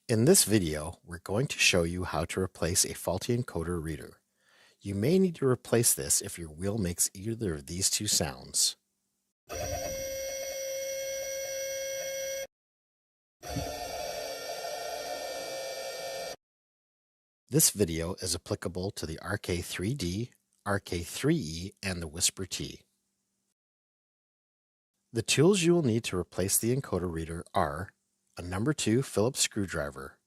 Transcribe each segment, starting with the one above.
In this video, we're going to show you how to replace a faulty encoder reader. You may need to replace this if your wheel makes either of these two sounds. This video is applicable to the RK3D, RK3E, and the Whisper T. The tools you will need to replace the encoder reader are a number 2 Phillips screwdriver,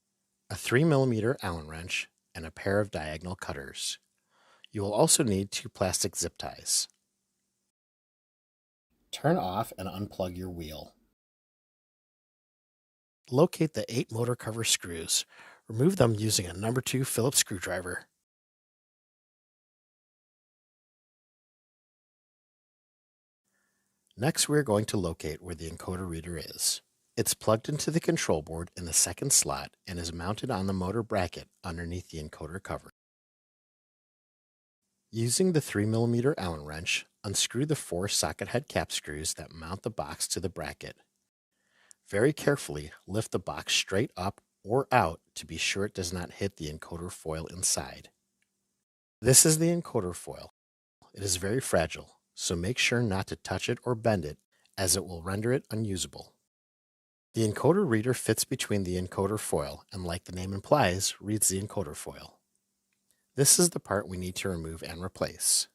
a 3mm Allen wrench, and a pair of diagonal cutters. You will also need 2 plastic zip ties. Turn off and unplug your wheel. Locate the 8 motor cover screws. Remove them using a number 2 Phillips screwdriver. Next, we are going to locate where the encoder reader is. It's plugged into the control board in the second slot and is mounted on the motor bracket underneath the encoder cover. Using the 3mm Allen wrench, unscrew the 4 socket head cap screws that mount the box to the bracket. Very carefully lift the box straight up or out to be sure it does not hit the encoder foil inside. This is the encoder foil. It is very fragile, so make sure not to touch it or bend it, as it will render it unusable. The encoder reader fits between the encoder foil and, like the name implies, reads the encoder foil. This is the part we need to remove and replace.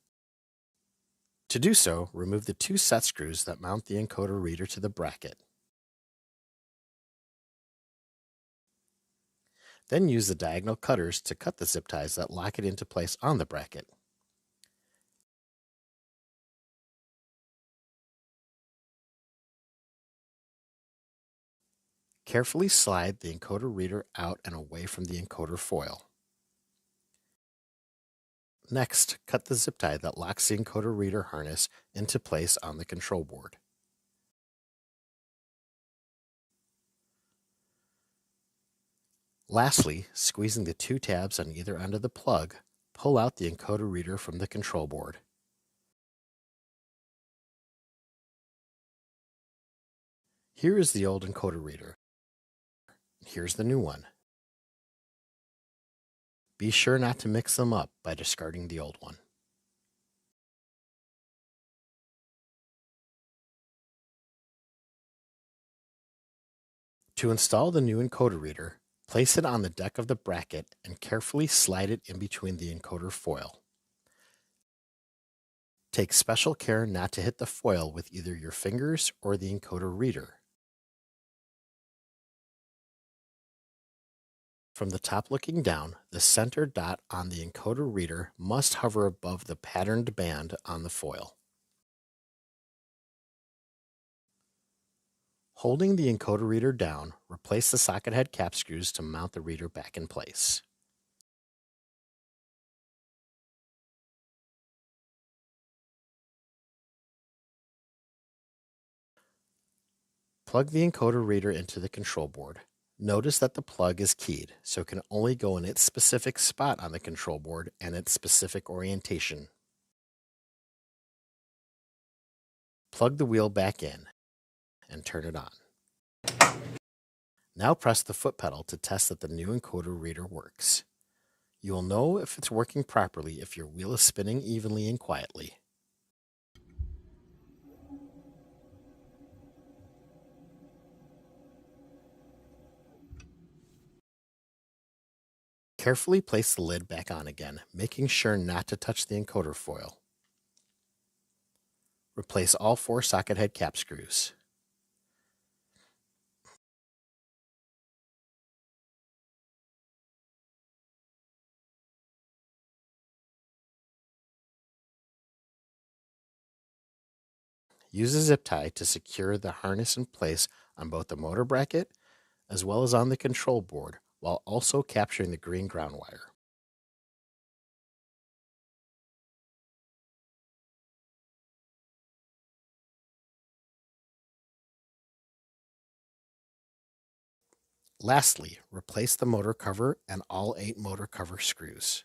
To do so, remove the 2 set screws that mount the encoder reader to the bracket. Then use the diagonal cutters to cut the zip ties that lock it into place on the bracket. Carefully slide the encoder reader out and away from the encoder foil. Next, cut the zip tie that locks the encoder reader harness into place on the control board. Lastly, squeezing the 2 tabs on either end of the plug, pull out the encoder reader from the control board. Here is the old encoder reader. Here's the new one. Be sure not to mix them up by discarding the old one. To install the new encoder reader, place it on the deck of the bracket and carefully slide it in between the encoder foil. Take special care not to hit the foil with either your fingers or the encoder reader. From the top looking down, the center dot on the encoder reader must hover above the patterned band on the foil. Holding the encoder reader down, replace the socket head cap screws to mount the reader back in place. Plug the encoder reader into the control board. Notice that the plug is keyed, so it can only go in its specific spot on the control board and its specific orientation. Plug the wheel back in and turn it on. Now press the foot pedal to test that the new encoder reader works. You will know if it's working properly if your wheel is spinning evenly and quietly. Carefully place the lid back on again, making sure not to touch the encoder foil. Replace all 4 socket head cap screws. Use a zip tie to secure the harness in place on both the motor bracket as well as on the control board, while also capturing the green ground wire. Lastly, replace the motor cover and all 8 motor cover screws.